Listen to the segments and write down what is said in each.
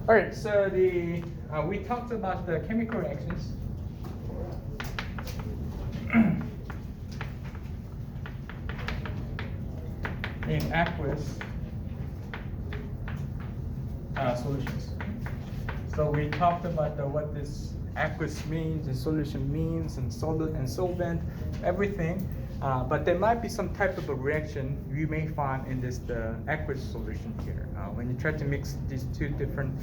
All right, so we talked about the chemical reactions. In aqueous solutions. So we talked about what this aqueous means, the solution means, and solute and solvent, everything. But there might be some type of a reaction you may find in the aqueous solution here. When you try to mix these two different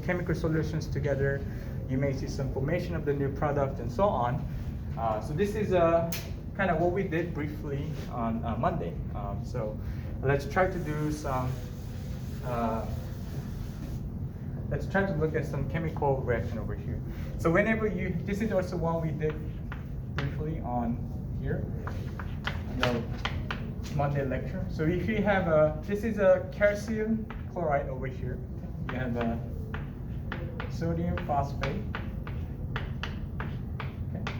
chemical solutions together, you may see some formation of the new product and so on. So this is kind of what we did briefly on Monday. So let's try to do some. Let's try to look at some chemical reaction over here. So whenever this is also one we did briefly on here, the Monday lecture. So if you have this is a calcium chloride over here. You have a sodium phosphate. Okay.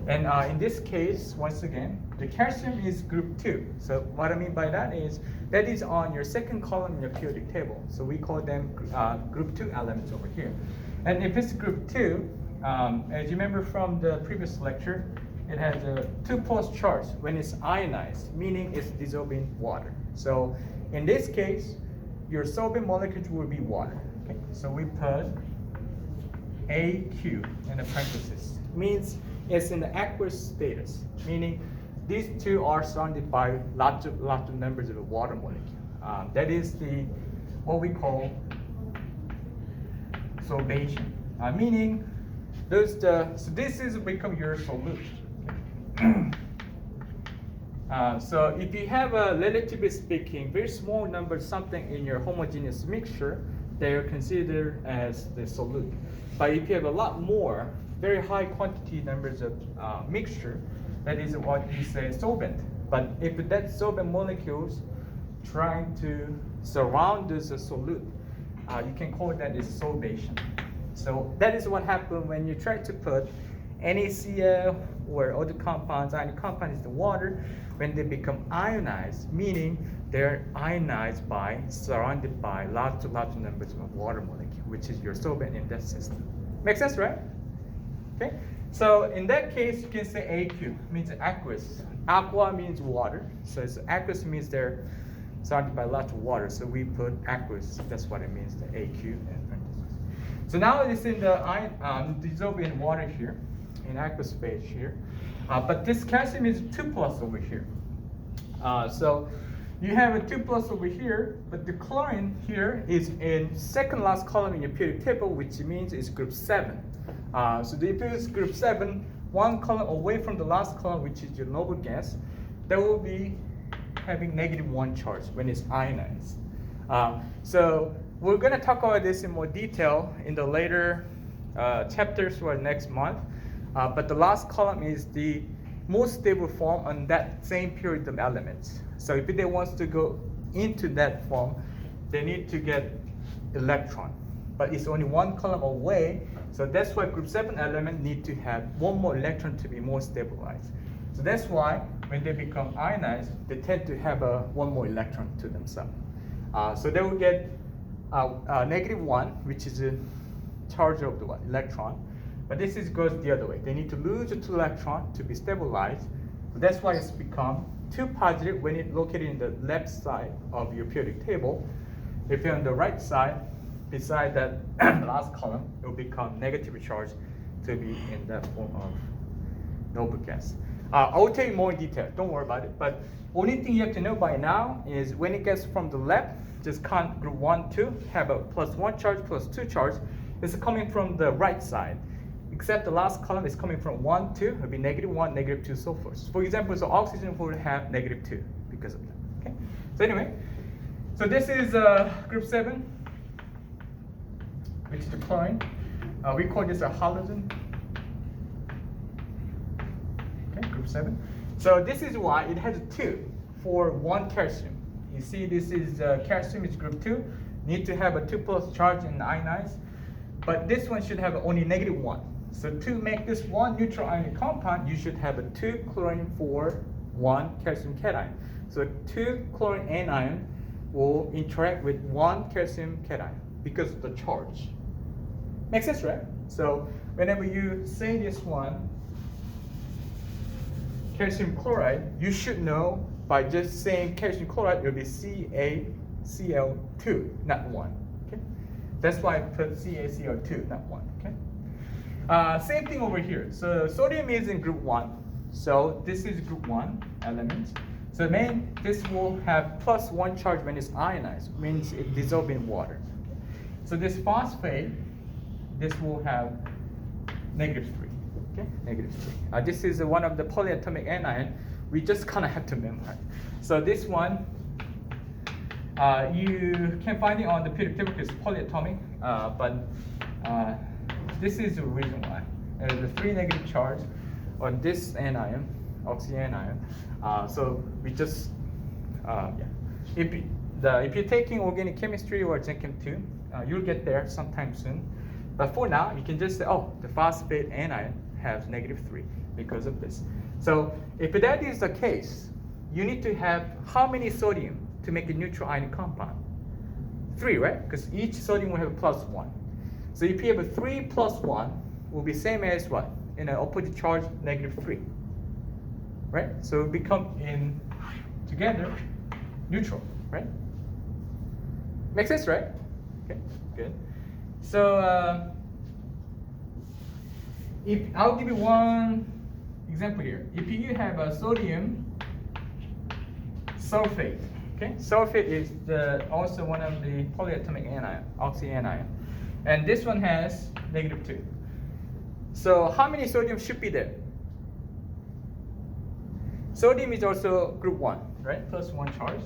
And in this case, once again, the calcium is group 2. So what I mean by that is on your second column in your periodic table. So we call them group 2 elements over here. And if it's group 2, as you remember from the previous lecture, it has a 2+ charge when it's ionized, meaning it's dissolving water. So in this case, your solvent molecules will be water. Okay? So we put AQ in the parentheses. Means it's in the aqueous status, meaning these two are surrounded by lots of numbers of water molecules. That is what we call solvation, meaning so this is become your solution. So if you have a relatively speaking very small number something in your homogeneous mixture, they are considered as the solute. But if you have a lot more very high quantity numbers of mixture, that is what we say solvent. But if that solvent molecules trying to surround this solute, you can call that is solvation. So that is what happens when you try to put NaCl or other compounds. Ionic compound is the water. When they become ionized, meaning they're ionized by surrounded by lots of numbers of water molecule, which is your solvent in that system. Make sense, right? Okay. So in that case, you can say AQ means aqueous. Aqua means water. So it's aqueous means they're surrounded by lots of water. So we put aqueous. That's what it means, the AQ in parentheses. So now it's in the dissolving water here, in aqueous phase here. But this calcium is 2+ over here. So you have a 2+ over here, but the chlorine here is in second last column in your periodic table, which means it's group 7. So if it's group 7, one column away from the last column, which is your noble gas, that will be having -1 charge when it's ionized. So we're going to talk about this in more detail in the later chapters or next month. But the last column is the most stable form on that same period of elements. So if they want to go into that form, they need to get electron. But it's only one column away, so that's why group 7 element need to have one more electron to be more stabilized. So that's why when they become ionized, they tend to have one more electron to themselves. So they will get -1, which is a charge of the electron. But this goes the other way. They need to lose the 2 electron to be stabilized. So that's why it's become 2 positive when it's located in the left side of your periodic table. If you're on the right side, beside that last column, it will become negative charge to be in that form of noble gas. I will tell you more in detail. Don't worry about it. But only thing you have to know by now is when it gets from the left, just count group 1, 2, have a +1 charge, +2 charge. It's coming from the right side. Except the last column is coming from 1, 2, it will be -1, -2, so forth. For example, so oxygen will have -2 because of that. Okay. So anyway, so this is group 7, which is the chlorine. We call this a halogen. Okay, group 7. So this is why it has 2 for 1 calcium. You see, this is calcium is group 2. Need to have a 2+ charge in ionized, but this one should have only -1. So to make this one neutral ionic compound, you should have a 2 chlorine for 1 calcium cation. So 2 chlorine anion will interact with 1 calcium cation. because of the charge. Makes sense, right? So whenever you say this one, calcium chloride, you should know by just saying calcium chloride, it will be CaCl2, not 1. Okay? That's why I put CaCl2, not 1. Okay? Same thing over here. So sodium is in group 1. So this is group 1 element. So this will have +1 charge when it's ionized, means it dissolves in water. So this phosphate, this will have -3. Okay, -3. This is one of the polyatomic anion. We just kind of have to memorize. So this one, you can find it on the periodic table because it's polyatomic, but this is the reason why. The 3 negative charge on this anion, oxyanion. So we just, if you're taking organic chemistry or Gen Chem 2, you'll get there sometime soon. But for now, you can just say, oh, the phosphate anion has -3 because of this. So if that is the case, you need to have how many sodium to make a neutral ionic compound? 3, right? Because each sodium will have a +1. So if you have a 3 + 1, will be same as what? In an opposite charge, -3. Right? So it become in together neutral, right? Makes sense, right? Okay, good. So if I'll give you one example here. If you have a sodium sulfate, okay? Sulfate is also one of the polyatomic anion, oxyanion. And this one has -2. So how many sodium should be there? Sodium is also group 1, right? +1 charge.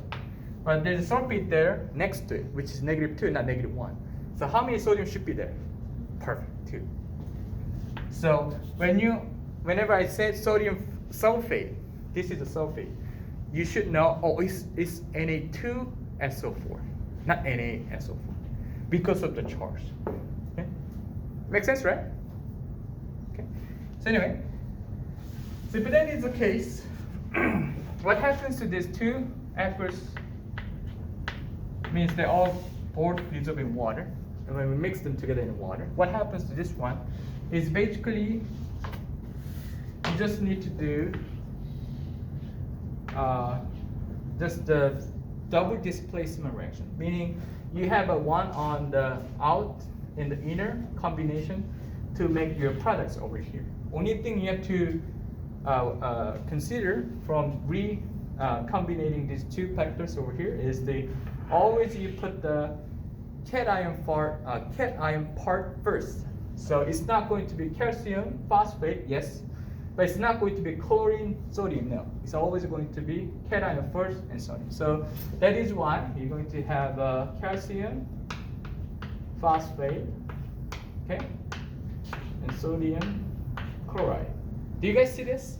But there's a sulfate there next to it, which is -2, not -1. So how many sodium should be there? Perfect, 2. So whenever I say sodium sulfate, this is a sulfate, you should know, oh, it's Na2SO4, not NaSO4, because of the charge. Okay? Makes sense, right? Okay. So anyway, so if that is the case, what happens to these two aqueous means they all both dissolve in water. And when we mix them together in water, what happens to this one is basically you just need to do just the double displacement reaction, meaning you have a one on the out in the inner combination to make your products over here. Only thing you have to consider from combining these two factors over here is always you put the cation part first. So it's not going to be calcium phosphate, yes, but it's not going to be chlorine, sodium, no. It's always going to be cation first and sodium. So that is why you're going to have calcium phosphate, okay, and sodium chloride. Do you guys see this?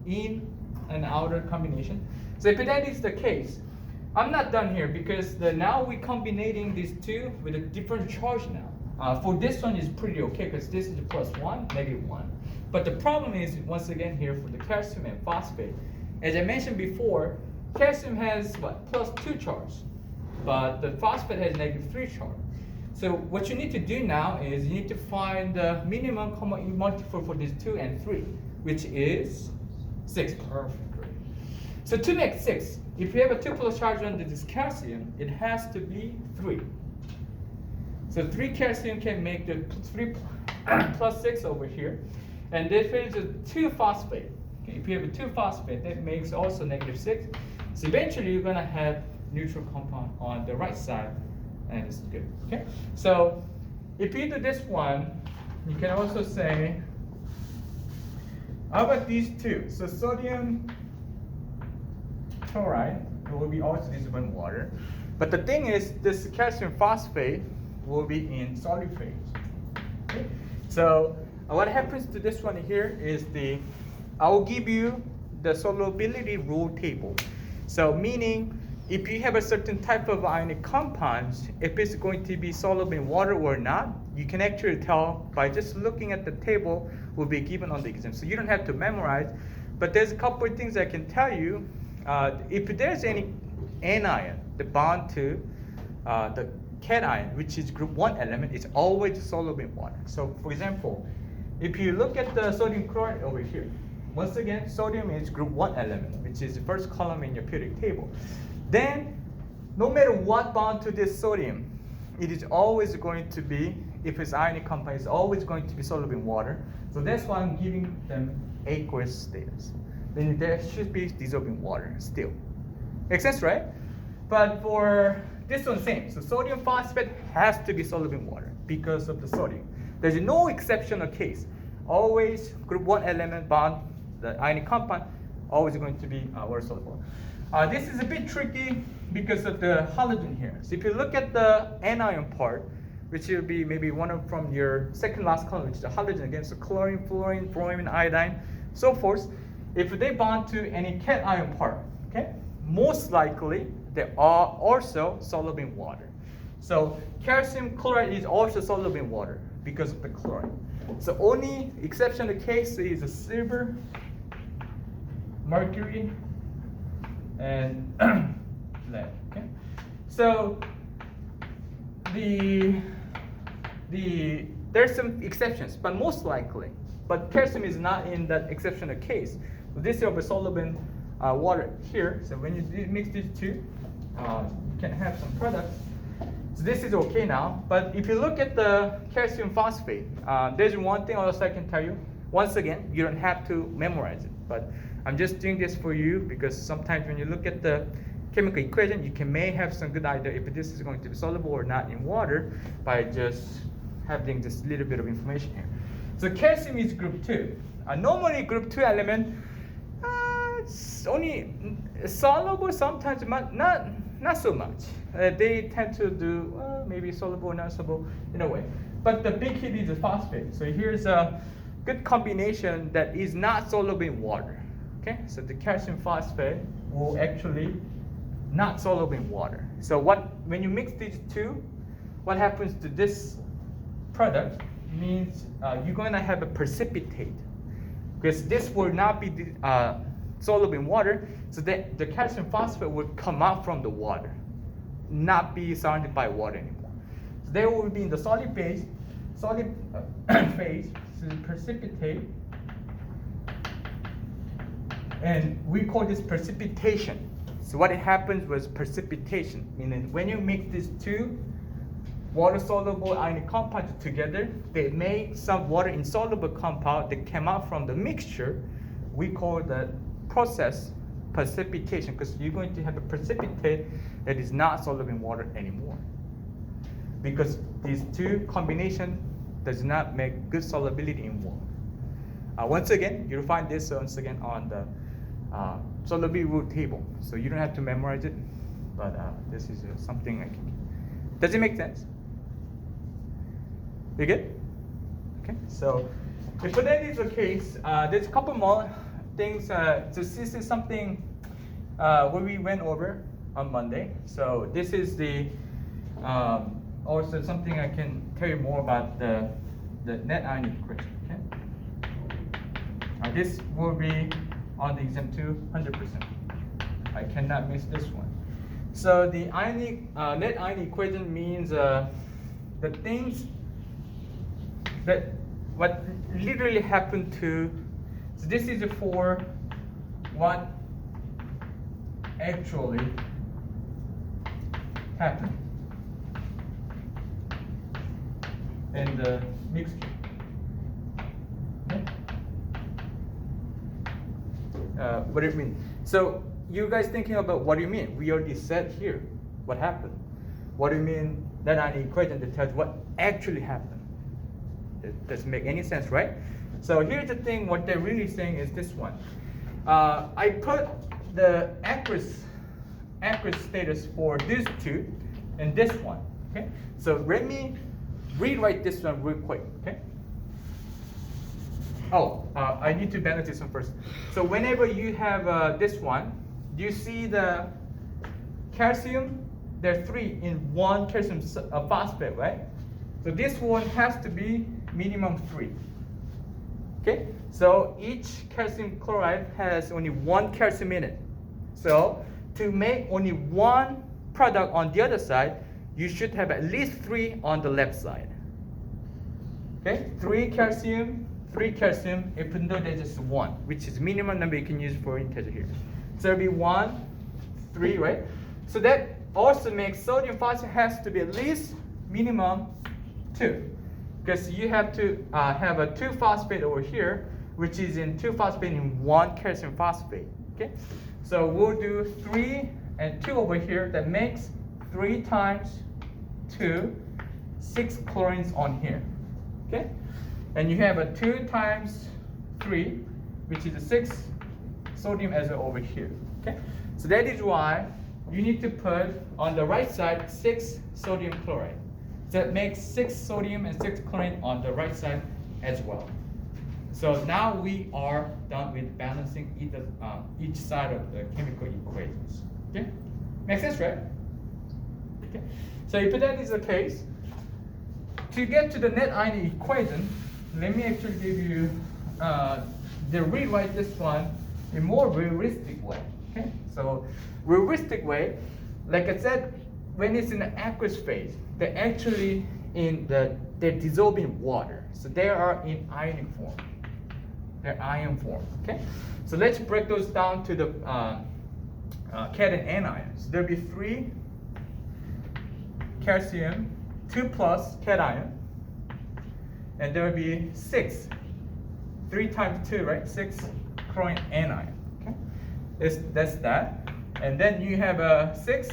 In and outer combination. So if that is the case, I'm not done here because now we're combining these two with a different charge now. For this one is pretty okay because this is +1, -1. But the problem is, once again here for the calcium and phosphate, as I mentioned before, calcium has what? +2 charge, but the phosphate has -3 charge. So what you need to do now is you need to find the minimum common multiple for these 2 and 3, which is 6. Perfect, great. So to make 6, if you have a 2+ charge under this calcium, it has to be 3. So 3 calcium can make the 3 + 6 over here. And if it's a 2 phosphate, okay, if you have a 2 phosphate, that makes also -6. So eventually you're gonna have neutral compound on the right side, and it's good, okay? So if you do this one, you can also say, how about these two? So sodium chloride will be also dissolved in water. But the thing is, this calcium phosphate will be in solid phase. Okay? So what happens to this one here is I will give you the solubility rule table. So meaning, if you have a certain type of ionic compounds, if it's going to be soluble in water or not, you can actually tell by just looking at the table will be given on the exam. So you don't have to memorize, but there's a couple of things I can tell you. If there's any anion, the bond to cation, which is group 1 element, is always soluble in water. So for example, if you look at the sodium chloride over here, once again, sodium is group 1 element, which is the first column in your periodic table. Then, no matter what bond to this sodium, it is always going to be, if it's ionic compound, it's always going to be soluble in water. So that's why I'm giving them aqueous status. Then there should be dissolved in water still. Makes sense, right? But for this one, same. So sodium phosphate has to be soluble in water because of the sodium. There's no exceptional case. Always group 1 element bond, the ionic compound, always going to be water soluble. This is a bit tricky because of the halogen here. So if you look at the anion part, which will be maybe one of from your second last column, which is the halogen against the chlorine, fluorine, bromine, iodine, so forth. If they bond to any cation part, okay, most likely they are also soluble in water. So calcium chloride is also soluble in water because of the chlorine. So only exceptional case is silver, mercury, and lead. Okay, so there's some exceptions, but most likely, but calcium is not in that exceptional case. So this is soluble in water here. So when you mix these two, you can have some products. So this is okay now. But if you look at the calcium phosphate, there's one thing else I can tell you. Once again, you don't have to memorize it, but I'm just doing this for you because sometimes when you look at the chemical equation, you may have some good idea if this is going to be soluble or not in water by just having this little bit of information here. So calcium is group 2. Normally group 2 element, it's only soluble, sometimes not so much. They tend to do maybe soluble or not soluble in a way. But the big hit is the phosphate. So here's a good combination that is not soluble in water. Okay, so the calcium phosphate will actually not soluble in water. So when you mix these two, what happens to this product means you're going to have a precipitate, because this will not be soluble in water, so the calcium phosphate will come out from the water, not be surrounded by water anymore. So they will be in the solid phase, so precipitate, and we call this precipitation. So what happens was precipitation, meaning when you mix these two water-soluble ionic compounds together, they make some water-insoluble compound that came out from the mixture. We call that process precipitation, because you're going to have a precipitate that is not soluble in water anymore. Because these two combination does not make good solubility in water. Once again, you'll find this once again on the solubility rule table. So you don't have to memorize it, but this is something I can. Does it make sense? You good? Okay. So if that is the case, there's a couple more things. So this is something where we went over on Monday. So this is the also something I can tell you more about the net ionic equation. Okay. This will be on the exam 200%. I cannot miss this one. So the net ionic equation means the things that what literally happened to. So this is for what actually happened in the mixture. Okay. What do you mean? So you guys thinking about what do you mean? We already said here what happened. What do you mean net ionic equation that tells what actually happened? It doesn't make any sense, right? So here's the thing, what they're really saying is this one. I put the aqueous status for these two and this one, okay? So let me rewrite this one real quick, okay? Oh, I need to balance this one first. So whenever you have this one, do you see the calcium? There are 3 in one calcium phosphate, right? So this one has to be minimum 3. Okay, so each calcium chloride has only 1 calcium in it. So to make only one product on the other side, you should have at least 3 on the left side. Okay, 3 calcium, even though there's just 1, which is minimum number you can use for integer here. So it'll be 1, 3, right? So that also makes sodium phosphate has to be at least minimum 2. Because you have to have a 2 phosphate over here, which is in 2 phosphate in 1 calcium phosphate. Okay, so we'll do 3 and 2 over here. That makes 3 times 2, 6 chlorines on here. Okay, and you have a 2 times 3, which is a 6 sodium as well over here. Okay, so that is why you need to put on the right side 6 sodium chloride. That makes 6 sodium and 6 chlorine on the right side as well. So now we are done with balancing each side of the chemical equations. Okay, makes sense, right? Okay, so if that is the case, to get to the net ion equation, let me actually give you rewrite this one in more realistic way. Okay, so realistic way, like I said, when it's in the aqueous phase, they're actually they're dissolving water, so they are in ionic form. They're ion form. Okay, so let's break those down to the cation anions. There'll be 3 calcium, 2 plus cation, and there will be 6. 3 times 2, right? 6 chlorine anion. Okay, that's that. And then you have a 6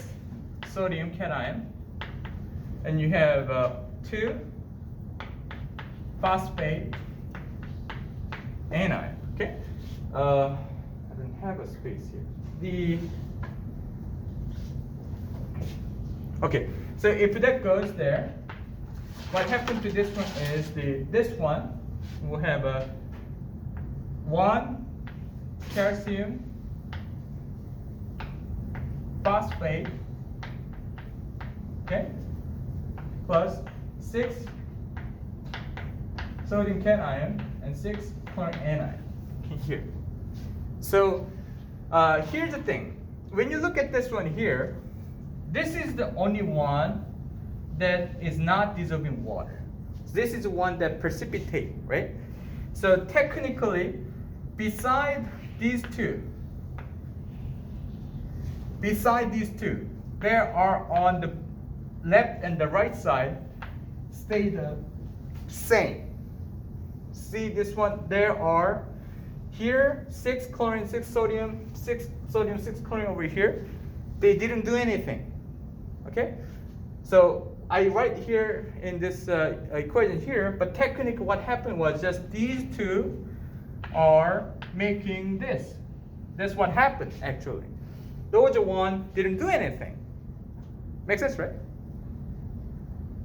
sodium cation, and you have 2 phosphate anion. Okay, I don't have a space here. Okay, so if that goes there, what happens to this one is this one will have a 1 calcium phosphate, okay, plus 6 sodium cation and 6 chlorine anion here. So here's the thing. When you look at this one here, this is the only one that is not dissolving water. This is the one that precipitate, right? So technically, beside these two, there are on the left and the right side stay the same. See this one? There are here 6 chlorine, 6 sodium, 6 sodium, 6 chlorine over here. They didn't do anything. Okay? So I write here in this equation here, but technically what happened was just these two are making this. That's what happened actually. Those one didn't do anything. Makes sense, right?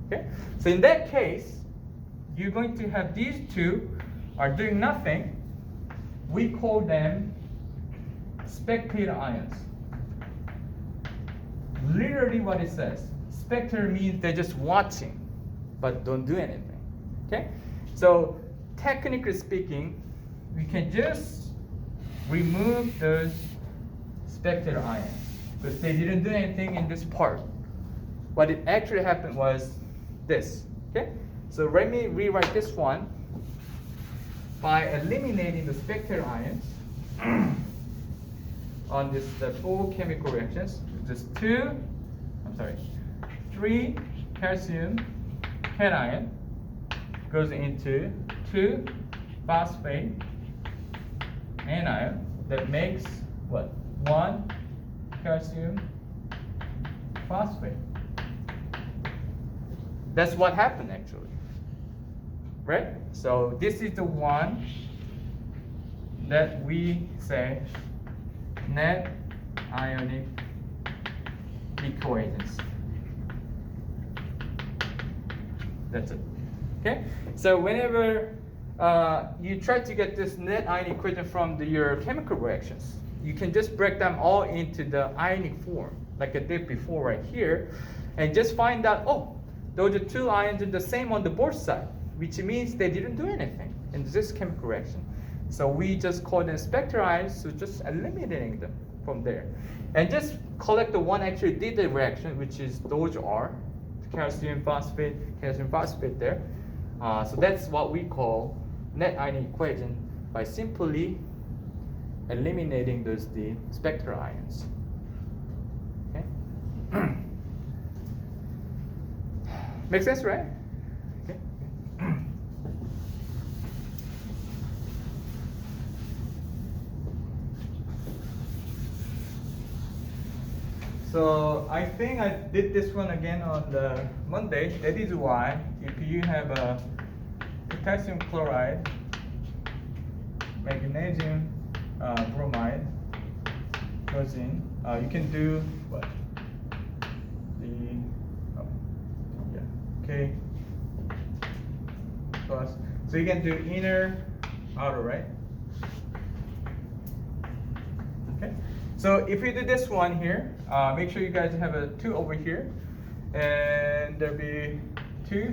Okay? So in that case, you're going to have these two are doing nothing. We call them spectator ions. Literally what it says. Spectator means they're just watching, but don't do anything. Okay? So technically speaking, we can just remove those spectator ions because they didn't do anything in this part. What it actually happened was this. Okay? So let me rewrite this one by eliminating the spectator ions on this the full chemical reactions. Just 3 calcium cation goes into 2 phosphate anion that makes what? 1 calcium phosphate. That's what happened actually. Right? So this is the one that we say net ionic equations. That's it. Okay? So whenever you try to get this net ion equation from your chemical reactions, you can just break them all into the ionic form, like I did before right here, and just find out, oh, those are 2 ions are the same on the both sides, which means they didn't do anything in this chemical reaction. So we just call them spectator ions, so just eliminating them from there. And just collect the one actually did the reaction, which is those are calcium phosphate there. So that's what we call net ion equation by simply eliminating those the spectral ions. Okay. Makes sense, right? Okay. So I think I did this one again on the Monday. That is why if you have a potassium chloride, magnesium bromide goes in, you can do what? K plus. So you can do inner, outer, right? Okay. So if you do this one here, make sure you guys have a 2 over here, and there'll be 2.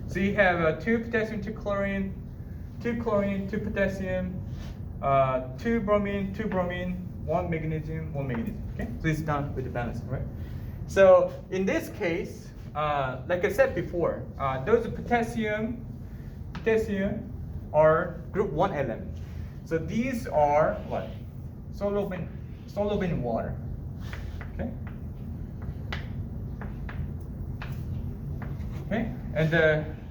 So you have 2 potassium, 2 chlorine, 2 chlorine, 2 potassium, 2 bromine, 2 bromine, 1 magnesium, 1 magnesium. Okay. So it's done with the balancing, right? So in this case, like I said before, those potassium are group 1 element. So these are what? Soluble in water. Okay. Okay. And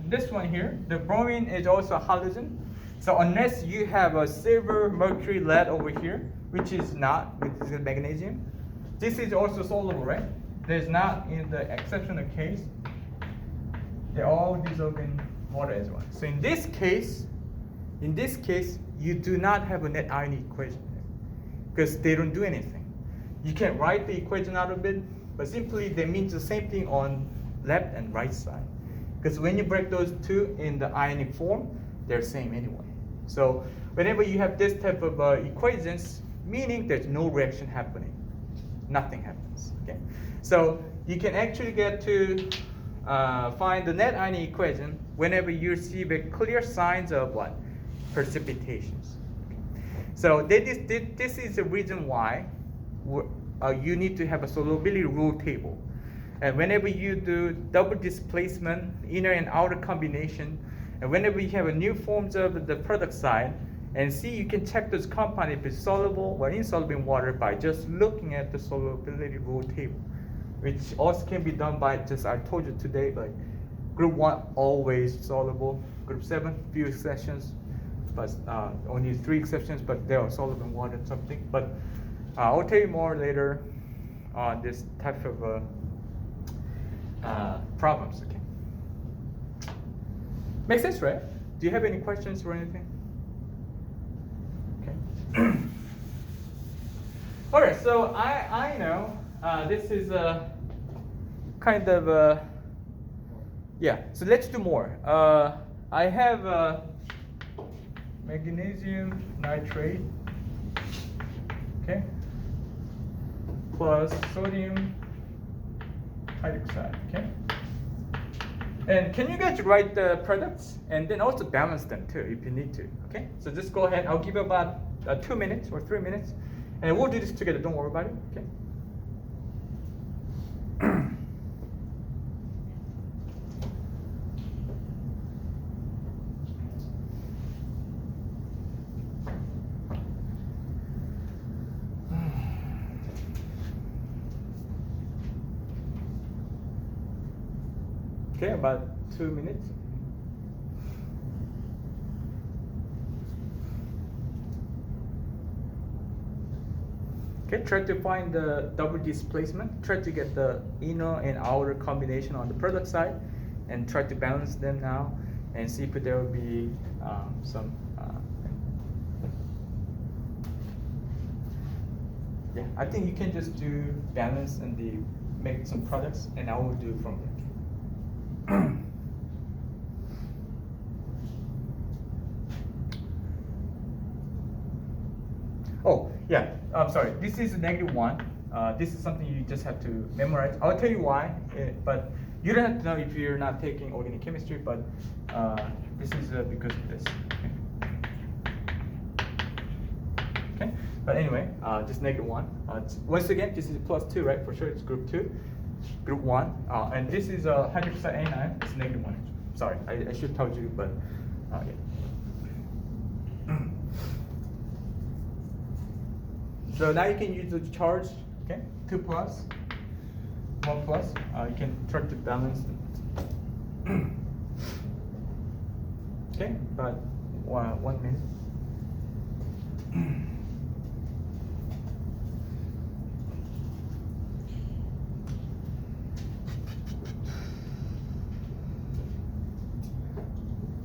this one here, the bromine is also a halogen. So unless you have a silver, mercury, lead over here, which is not, which is magnesium, this is also soluble, right? There's not in the exceptional case. They all dissolve in water as well. So in this case, you do not have a net ion equation because they don't do anything. You can write the equation out of it, but simply they mean the same thing on left and right side. Because when you break those two in the ionic form, they're same anyway. So whenever you have this type of equations, meaning there's no reaction happening, nothing happens. Okay. So you can actually get to find the net ion equation whenever you see the clear signs of what? Precipitations. Okay. So this is the reason why you need to have a solubility rule table. And whenever you do double displacement, inner and outer combination, and whenever you have a new forms of the product side, and see, you can check those compound if it's soluble or insoluble in water by just looking at the solubility rule table, which also can be done by just, I told you today, like group 1 always soluble, group 7 few exceptions, but only 3 exceptions, but they are soluble in water and something. But I'll tell you more later on this type of problems. Okay. Makes sense, right? Do you have any questions or anything? Okay. All right. So I know this is a kind of a, yeah. So let's do more. I have magnesium nitrate. Okay. Plus sodium hydroxide. Okay. And can you guys write the products and then also balance them too if you need to? Okay. So just go ahead. I'll give you about 2 minutes or 3 minutes, and we'll do this together. Don't worry about it. Okay. Okay, about 2 minutes. Okay, try to find the double displacement. Try to get the inner and outer combination on the product side, and try to balance them now, and see if there will be some. Yeah, I think you can just do balance and make some products, and I will do from there. Oh, yeah, I'm sorry. This is -1. This is something you just have to memorize. I'll tell you why, but you don't have to know if you're not taking organic chemistry, but this is because of this. Okay, but anyway, just -1. Once again, this is +2, right? For sure, it's group 2. group 1. And this is a hydroxide anion, it's negative 1. Sorry, I should told you, but yeah. So now you can use the charge, okay? 2 plus, 1 plus. You can try to balance them. Okay, about 1 minute.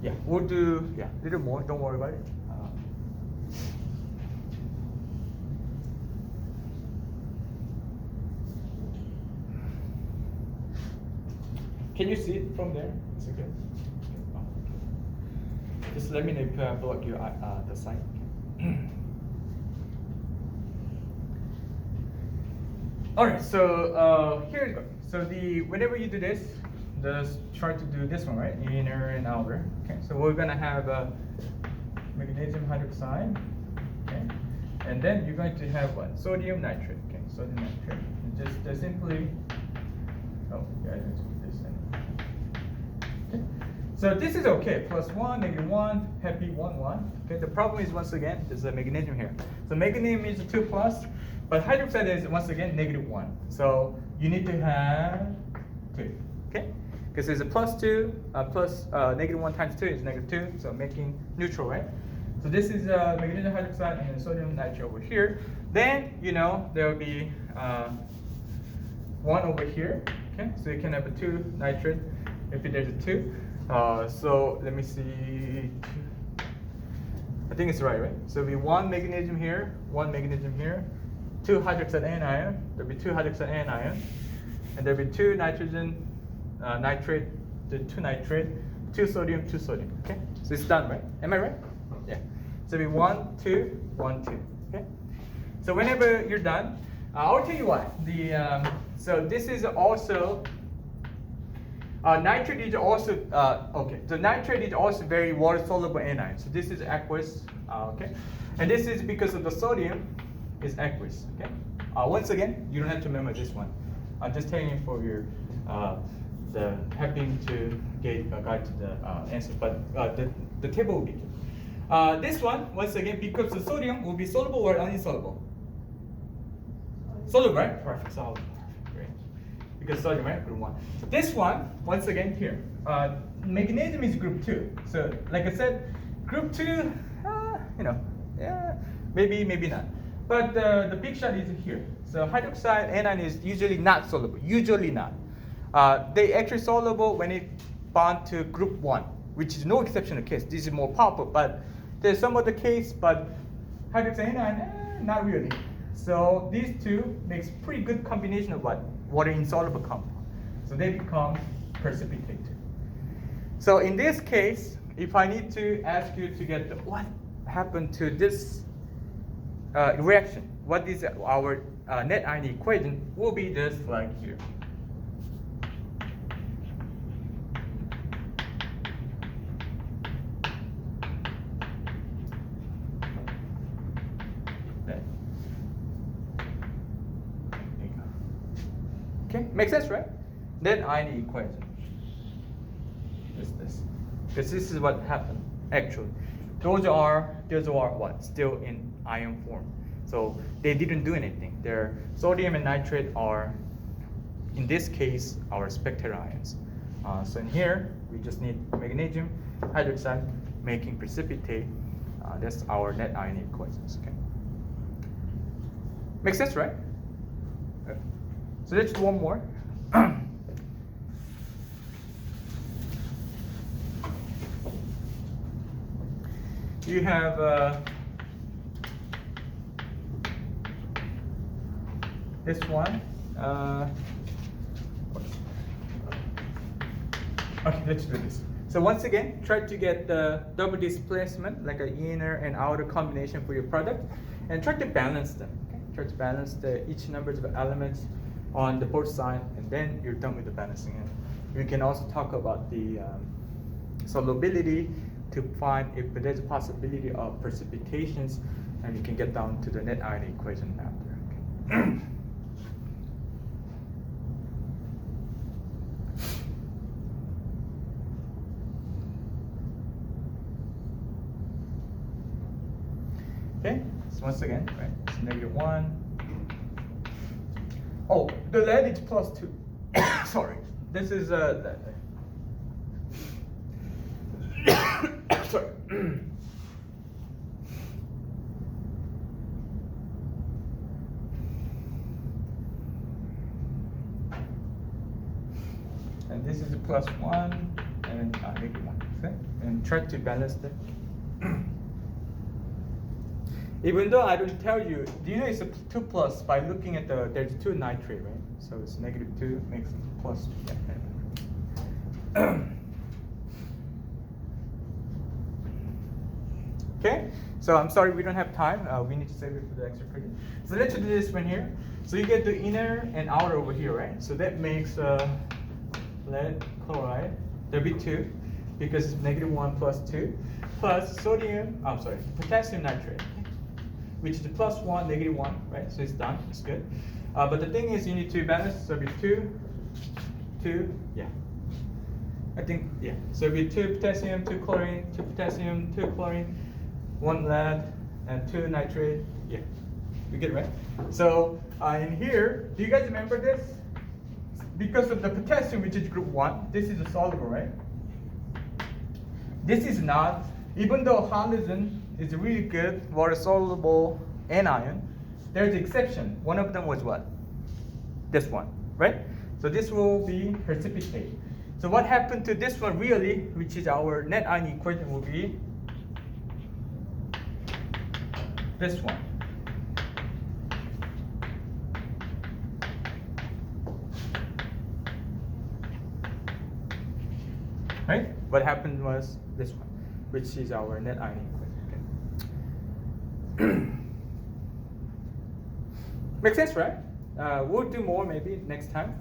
Yeah, we'll do a little more. Don't worry about it. Can you see it from there? It's okay. Just let me know if I block your the sign. All right, so here you go. So whenever you do this, just try to do this one, right? Inner and outer. Okay, so we're gonna have magnesium hydroxide. Okay, and then you're going to have what? Sodium nitrate. Okay, sodium nitrate. And just simply. Oh, yeah, I need to do this. Okay, so this is okay. +1, -1, happy 1, 1. Okay, the problem is once again there's a magnesium here. So magnesium is a 2 plus, but hydroxide is once again -1. So you need to have 2. Okay, because there's a +2 plus -1 times 2 is -2, so making neutral, right? So this is magnesium hydroxide and sodium nitrate over here. Then there will be 1 over here. Okay, so you can have a 2 nitrate if there's a 2. So let me see. I think it's right? So it'll be 1 magnesium here, 1 magnesium here, 2 hydroxide anion. There'll be 2 hydroxide anion, and there'll be 2 nitrogen nitrate, the 2 nitrate, 2 sodium, 2 sodium. Okay, so it's done, right? Am I right? Yeah. So it'll be 1, 2, 1, 2. Okay. So whenever you're done, I'll tell you what. So this is also. Nitrate is also okay. So nitrate is also very water-soluble anion. So this is aqueous, okay, and this is because of the sodium is aqueous. Okay. Once again, you don't have to remember this one. I'm just telling you for your the helping to get a guide to the answer. But the table will be good. This one, once again, because the sodium will be soluble or uninsoluble. Soluble, right? Perfect. Soluble. Because sodium, right? Group 1. This one, once again, here. Magnesium is group 2. So, like I said, group 2, yeah, maybe not. But the big shot is here. So hydroxide anion is usually not soluble. Usually not. They actually soluble when it bond to group 1, which is no exceptional case. This is more powerful, but there's some other case, but hydroxide anion, not really. So these two makes pretty good combination of what? Water insoluble compound. So they become precipitate. So in this case, if I need to ask you to get what happened to this reaction, what is our net ion equation, will be just like here. Okay, makes sense, right? Then ion equation is this. Because this is what happened actually. Those are what? Still in ion form. So they didn't do anything. Their sodium and nitrate are, in this case, our spectator ions. So in here, we just need magnesium hydroxide making precipitate. That's our net ion equations. Okay. Makes sense, right? Okay. So let's do one more. You have this one. Okay, let's do this. So once again, try to get the double displacement, like an inner and outer combination for your product, and try to balance them. Okay? Try to balance each number of elements on the both sides, and then you're done with the balancing. And we can also talk about the solubility to find if there's a possibility of precipitations, and you can get down to the net ion equation after. Okay. Okay, so once again, right, it's -1. Oh, the lead is +2. Sorry, this is sorry. And this is a +1 and -1. Okay, and try to balance that. Even though I don't tell you, do you know it's a 2 plus by looking at there's 2 nitrate, right? So it's -2 makes it plus. Yeah. Okay, so I'm sorry we don't have time. We need to save it for the extra credit. So let's do this one here. So you get the inner and outer over here, right? So that makes lead chloride, there'll be 2 because it's -1 plus 2 plus sodium, I'm sorry, potassium nitrate, which is the +1, -1, right? So it's done, it's good. But the thing is you need to balance, so it'll be 2, yeah. I think, yeah. So it'll be 2 potassium, 2 chlorine, 2 potassium, 2 chlorine, 1 lead, and 2 nitrate, yeah. You get it, right? So in here, do you guys remember this? Because of the potassium, which is group 1, this is a soluble, right? This is not, even though halogen is really good water soluble anion, there's an exception. One of them was what? This one, right? So this will be precipitate. So what happened to this one really, which is our net ion equation, will be this one. Right? What happened was this one, which is our net ion equation. Okay. Makes sense, right? We'll do more maybe next time.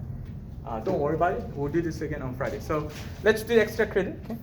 Don't worry about it. We'll do this again on Friday. So let's do extra credit. Okay?